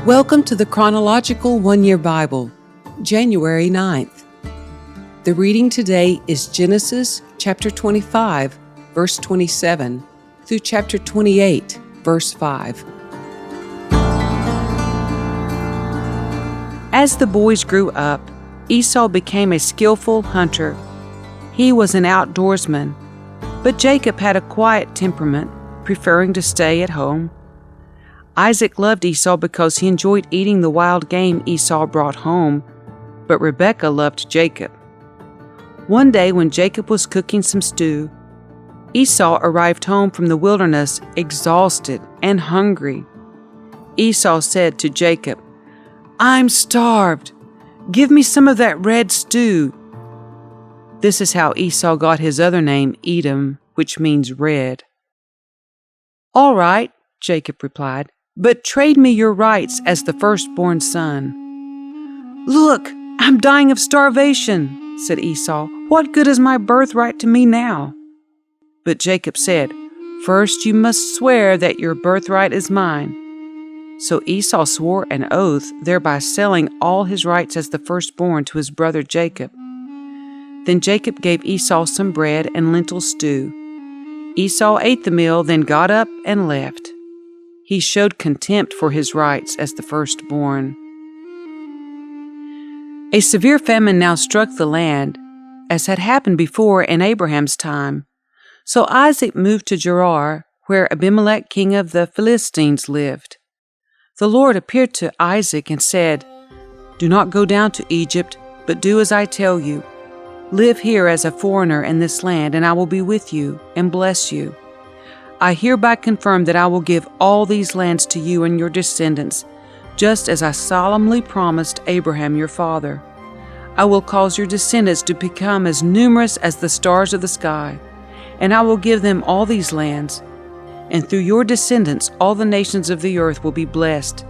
Welcome to the Chronological One-Year Bible, January 9th. The reading today is Genesis chapter 25, verse 27, through chapter 28, verse 5. As the boys grew up, Esau became a skillful hunter. He was an outdoorsman, but Jacob had a quiet temperament, preferring to stay at home. Isaac loved Esau because he enjoyed eating the wild game Esau brought home, but Rebekah loved Jacob. One day when Jacob was cooking some stew, Esau arrived home from the wilderness exhausted and hungry. Esau said to Jacob, "I'm starved. Give me some of that red stew." This is how Esau got his other name, Edom, which means red. "All right," Jacob replied, "but trade me your rights as the firstborn son." "Look, I'm dying of starvation," said Esau. "What good is my birthright to me now?" But Jacob said, "First you must swear that your birthright is mine." So Esau swore an oath, thereby selling all his rights as the firstborn to his brother Jacob. Then Jacob gave Esau some bread and lentil stew. Esau ate the meal, then got up and left. He showed contempt for his rights as the firstborn. A severe famine now struck the land, as had happened before in Abraham's time. So Isaac moved to Gerar, where Abimelech, king of the Philistines, lived. The Lord appeared to Isaac and said, "Do not go down to Egypt, but do as I tell you. Live here as a foreigner in this land, and I will be with you and bless you. I hereby confirm that I will give all these lands to you and your descendants, just as I solemnly promised Abraham your father. I will cause your descendants to become as numerous as the stars of the sky, and I will give them all these lands. And through your descendants all the nations of the earth will be blessed.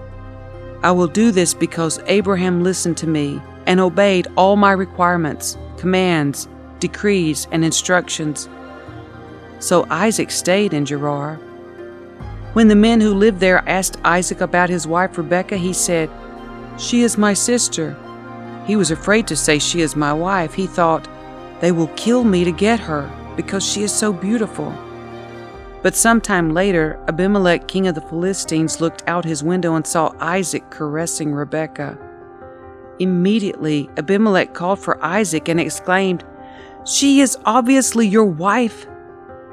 I will do this because Abraham listened to me and obeyed all my requirements, commands, decrees, and instructions." So Isaac stayed in Gerar. When the men who lived there asked Isaac about his wife Rebekah, he said, "She is my sister." He was afraid to say, "She is my wife." He thought, "They will kill me to get her, because she is so beautiful." But sometime later, Abimelech, king of the Philistines, looked out his window and saw Isaac caressing Rebekah. Immediately, Abimelech called for Isaac and exclaimed, "She is obviously your wife.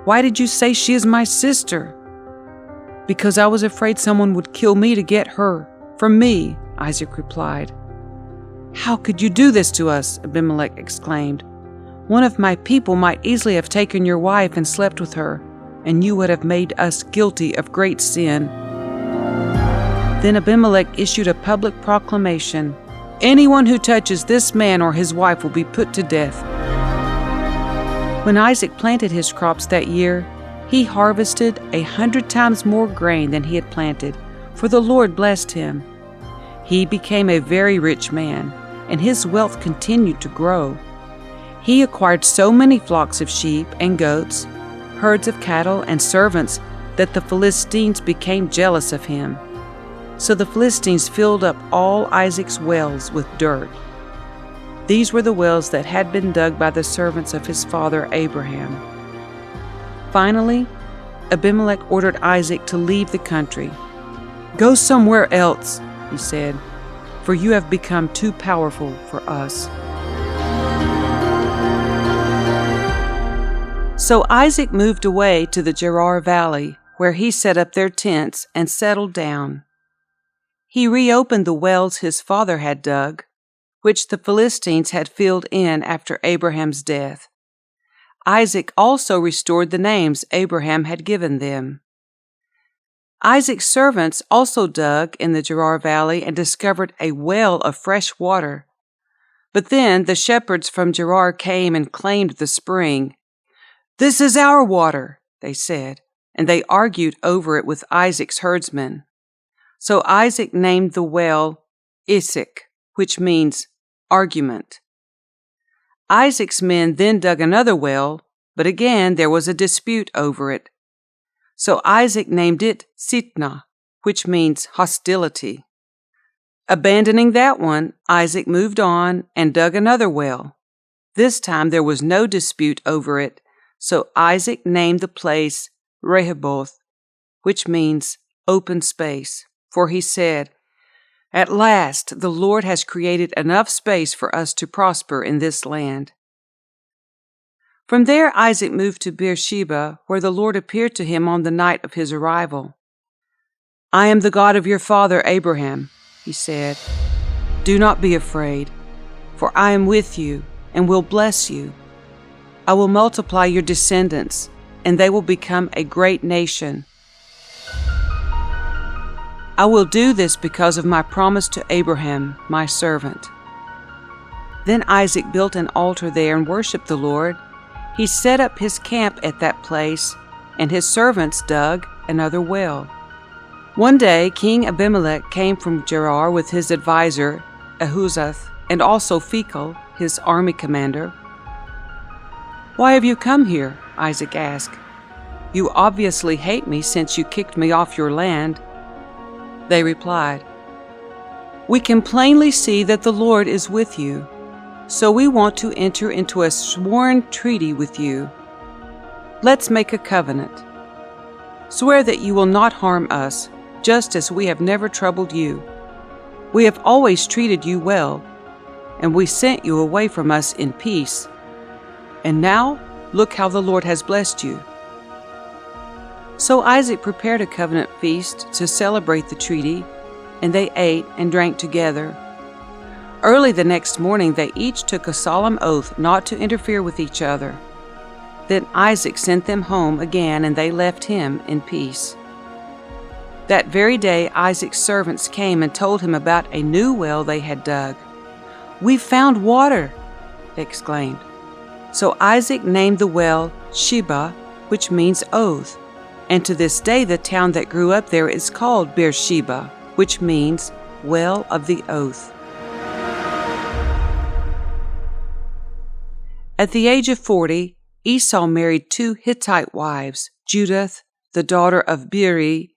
Why did you say she is my sister?" "Because I was afraid someone would kill me to get her. For me," Isaac replied. "How could you do this to us?" Abimelech exclaimed. "One of my people might easily have taken your wife and slept with her, and you would have made us guilty of great sin." Then Abimelech issued a public proclamation, "Anyone who touches this man or his wife will be put to death." When Isaac planted his crops that year, he harvested 100 times more grain than he had planted, for the Lord blessed him. He became a very rich man, and his wealth continued to grow. He acquired so many flocks of sheep and goats, herds of cattle, and servants that the Philistines became jealous of him. So the Philistines filled up all Isaac's wells with dirt. These were the wells that had been dug by the servants of his father Abraham. Finally, Abimelech ordered Isaac to leave the country. "Go somewhere else," he said, "for you have become too powerful for us." So Isaac moved away to the Gerar Valley, where he set up their tents and settled down. He reopened the wells his father had dug, which the Philistines had filled in after Abraham's death. Isaac also restored the names Abraham had given them. Isaac's servants also dug in the Gerar Valley and discovered a well of fresh water. But then the shepherds from Gerar came and claimed the spring. "This is our water," they said, and they argued over it with Isaac's herdsmen. So Isaac named the well Isaac, which means argument. Isaac's men then dug another well, but again there was a dispute over it. So Isaac named it Sitnah, which means hostility. Abandoning that one, Isaac moved on and dug another well. This time there was no dispute over it, so Isaac named the place Rehoboth, which means open space, for he said, "At last the Lord has created enough space for us to prosper in this land." From there Isaac moved to Beersheba, where the Lord appeared to him on the night of his arrival. "I am the God of your father Abraham," he said. "Do not be afraid, for I am with you and will bless you. I will multiply your descendants, and they will become a great nation. I will do this because of my promise to Abraham, my servant." Then Isaac built an altar there and worshiped the Lord. He set up his camp at that place, and his servants dug another well. One day King Abimelech came from Gerar with his advisor Ahuzath, and also Phicol, his army commander. "Why have you come here?" Isaac asked. "You obviously hate me since you kicked me off your land." They replied, "We can plainly see that the Lord is with you, so we want to enter into a sworn treaty with you. Let's make a covenant. Swear that you will not harm us, just as we have never troubled you. We have always treated you well, and we sent you away from us in peace. And now, look how the Lord has blessed you." So Isaac prepared a covenant feast to celebrate the treaty, and they ate and drank together. Early the next morning they each took a solemn oath not to interfere with each other. Then Isaac sent them home again, and they left him in peace. That very day Isaac's servants came and told him about a new well they had dug. "We've found water!" they exclaimed. So Isaac named the well Sheba, which means oath, and to this day the town that grew up there is called Beersheba, which means well of the oath. At the age of 40, Esau married 2 Hittite wives, Judith, the daughter of Beeri,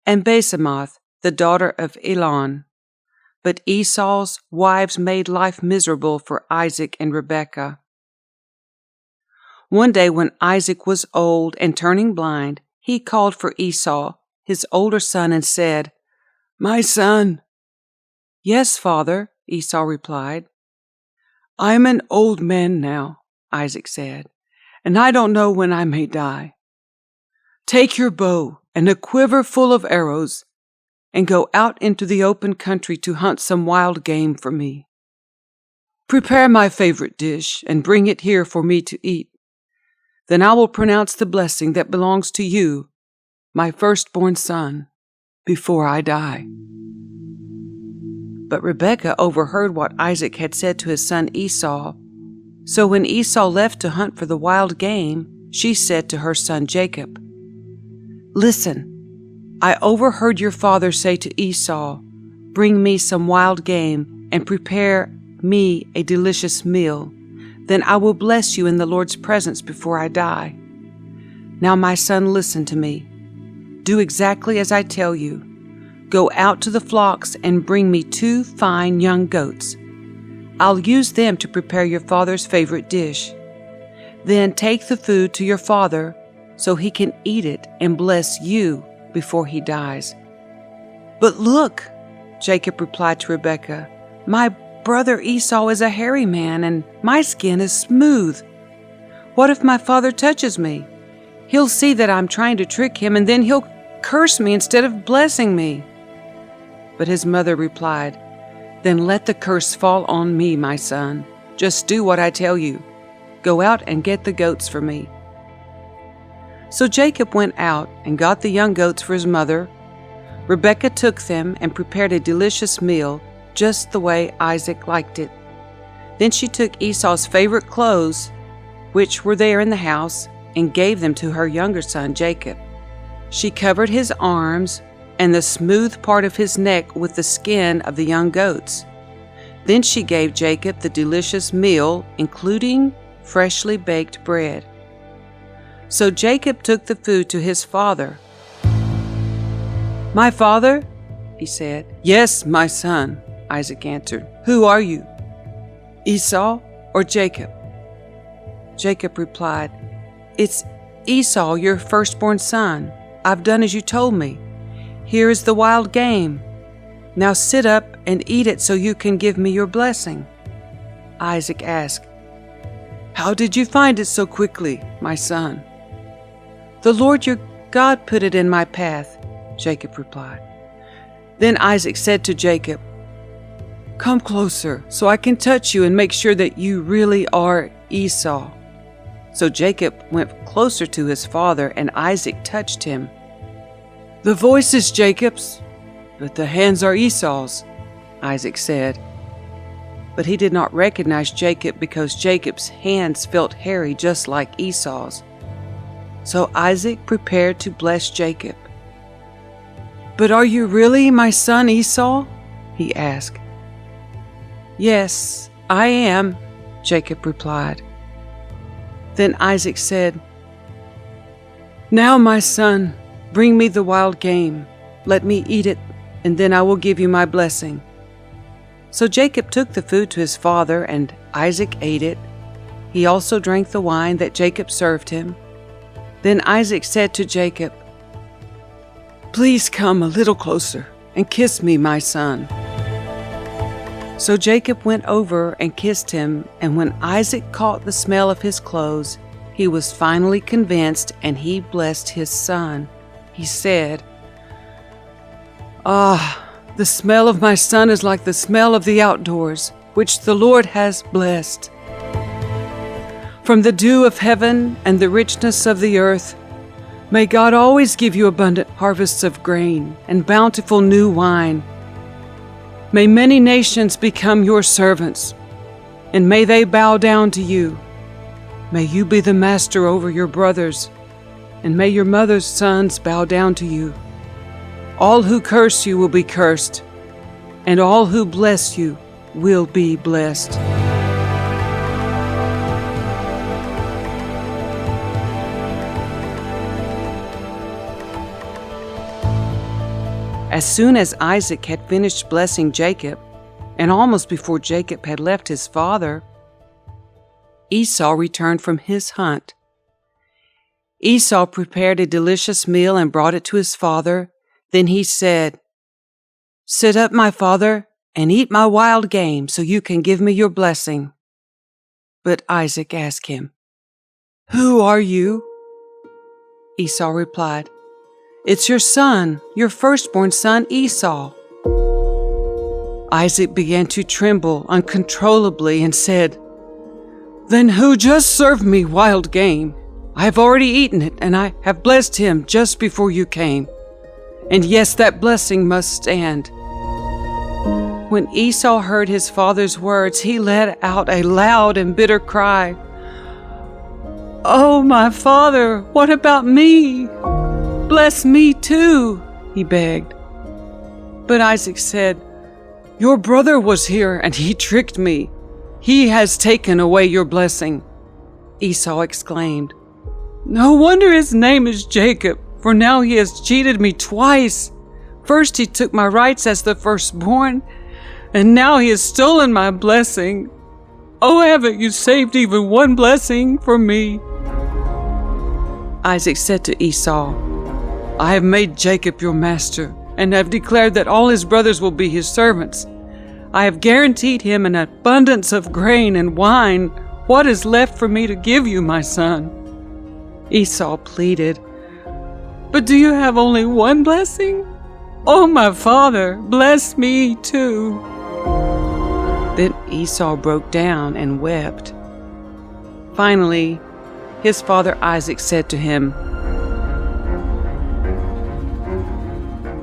and Basemath, the daughter of Elon. But Esau's wives made life miserable for Isaac and Rebekah. One day when Isaac was old and turning blind, he called for Esau, his older son, and said, "My son." "Yes, father," Esau replied. "I am an old man now," Isaac said, "and I don't know when I may die. Take your bow and a quiver full of arrows, and go out into the open country to hunt some wild game for me. Prepare my favorite dish and bring it here for me to eat. Then I will pronounce the blessing that belongs to you, my firstborn son, before I die." But Rebekah overheard what Isaac had said to his son Esau. So when Esau left to hunt for the wild game, she said to her son Jacob, "Listen, I overheard your father say to Esau, 'Bring me some wild game and prepare me a delicious meal. Then I will bless you in the Lord's presence before I die.' Now, my son, listen to me. Do exactly as I tell you. Go out to the flocks and bring me 2 fine young goats. I'll use them to prepare your father's favorite dish. Then take the food to your father so he can eat it and bless you before he dies." "But look," Jacob replied to Rebekah, "my brother Esau is a hairy man, and my skin is smooth. What if my father touches me? He'll see that I'm trying to trick him, and then he'll curse me instead of blessing me." But his mother replied, "Then let the curse fall on me, my son. Just do what I tell you. Go out and get the goats for me." So Jacob went out and got the young goats for his mother. Rebekah took them and prepared a delicious meal, just the way Isaac liked it. Then she took Esau's favorite clothes, which were there in the house, and gave them to her younger son Jacob. She covered his arms and the smooth part of his neck with the skin of the young goats. Then she gave Jacob the delicious meal, including freshly baked bread. So Jacob took the food to his father. "My father?" he said. "Yes, my son," Isaac answered. "Who are you, Esau or Jacob?" Jacob replied, "It's Esau, your firstborn son. I've done as you told me. Here is the wild game. Now sit up and eat it so you can give me your blessing." Isaac asked, "How did you find it so quickly, my son?" "The Lord your God put it in my path," Jacob replied. Then Isaac said to Jacob, "Come closer so I can touch you and make sure that you really are Esau." So Jacob went closer to his father, and Isaac touched him. "The voice is Jacob's, but the hands are Esau's," Isaac said. But he did not recognize Jacob because Jacob's hands felt hairy just like Esau's. So Isaac prepared to bless Jacob. "But are you really my son Esau?" he asked. "Yes, I am," Jacob replied. Then Isaac said, "Now, my son, bring me the wild game. Let me eat it, and then I will give you my blessing." So Jacob took the food to his father, and Isaac ate it. He also drank the wine that Jacob served him. Then Isaac said to Jacob, "Please come a little closer and kiss me, my son." So Jacob went over and kissed him, and when Isaac caught the smell of his clothes, he was finally convinced, and he blessed his son. He said, "Ah, the smell of my son is like the smell of the outdoors, which the Lord has blessed. From the dew of heaven and the richness of the earth, may God always give you abundant harvests of grain and bountiful new wine. May many nations become your servants, and may they bow down to you. May you be the master over your brothers, and may your mother's sons bow down to you. All who curse you will be cursed, and all who bless you will be blessed." As soon as Isaac had finished blessing Jacob, and almost before Jacob had left his father, Esau returned from his hunt. Esau prepared a delicious meal and brought it to his father. Then he said, "Sit up, my father, and eat my wild game so you can give me your blessing." But Isaac asked him, "Who are you?" Esau replied, "It's your son, your firstborn son Esau." Isaac began to tremble uncontrollably and said, "Then who just served me wild game? I have already eaten it, and I have blessed him just before you came. And yes, that blessing must stand." When Esau heard his father's words, he let out a loud and bitter cry. "Oh, my father, what about me? Bless me too," he begged. But Isaac said, "Your brother was here, and he tricked me. He has taken away your blessing." Esau exclaimed, "No wonder his name is Jacob, for now he has cheated me twice. First he took my rights as the firstborn, and now he has stolen my blessing. Oh, haven't you saved even one blessing for me?" Isaac said to Esau, "I have made Jacob your master, and have declared that all his brothers will be his servants. I have guaranteed him an abundance of grain and wine. What is left for me to give you, my son?" Esau pleaded, "But do you have only one blessing? Oh, my father, bless me too." Then Esau broke down and wept. Finally, his father Isaac said to him,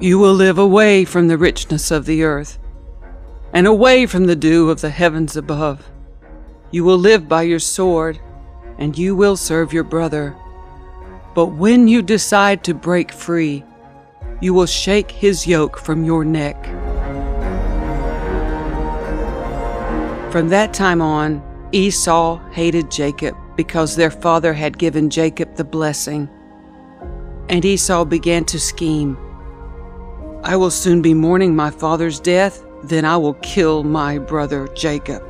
"You will live away from the richness of the earth, and away from the dew of the heavens above. You will live by your sword, and you will serve your brother. But when you decide to break free, you will shake his yoke from your neck." From that time on, Esau hated Jacob because their father had given Jacob the blessing. And Esau began to scheme. "I will soon be mourning my father's death, then I will kill my brother Jacob."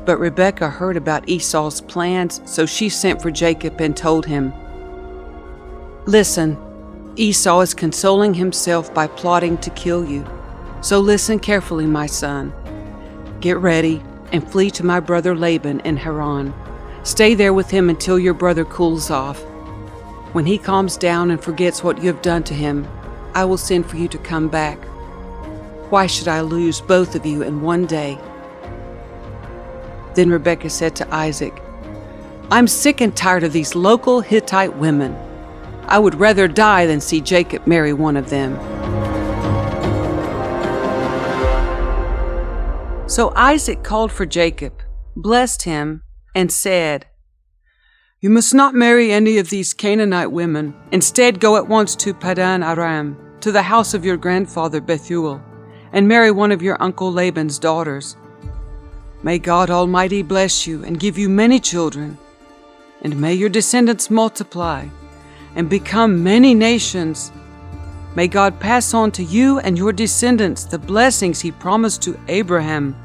But Rebekah heard about Esau's plans, so she sent for Jacob and told him, "Listen, Esau is consoling himself by plotting to kill you. So listen carefully, my son. Get ready and flee to my brother Laban in Haran. Stay there with him until your brother cools off. When he calms down and forgets what you have done to him, I will send for you to come back. Why should I lose both of you in one day?" Then Rebekah said to Isaac, "I'm sick and tired of these local Hittite women. I would rather die than see Jacob marry one of them." So Isaac called for Jacob, blessed him, and said, "You must not marry any of these Canaanite women. Instead, go at once to Paddan-Aram, to the house of your grandfather Bethuel, and marry one of your uncle Laban's daughters. May God Almighty bless you and give you many children, and may your descendants multiply and become many nations. May God pass on to you and your descendants the blessings He promised to Abraham.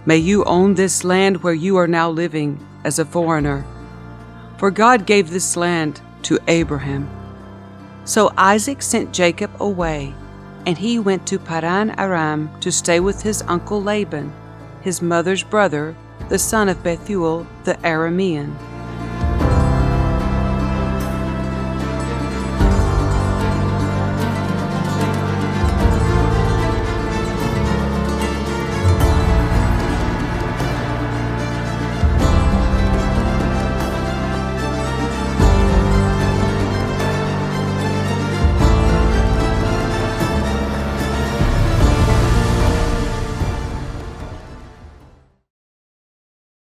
May you own this land where you are now living as a foreigner, for God gave this land to Abraham." So Isaac sent Jacob away, and he went to Paddan-Aram to stay with his uncle Laban, his mother's brother, the son of Bethuel the Aramean.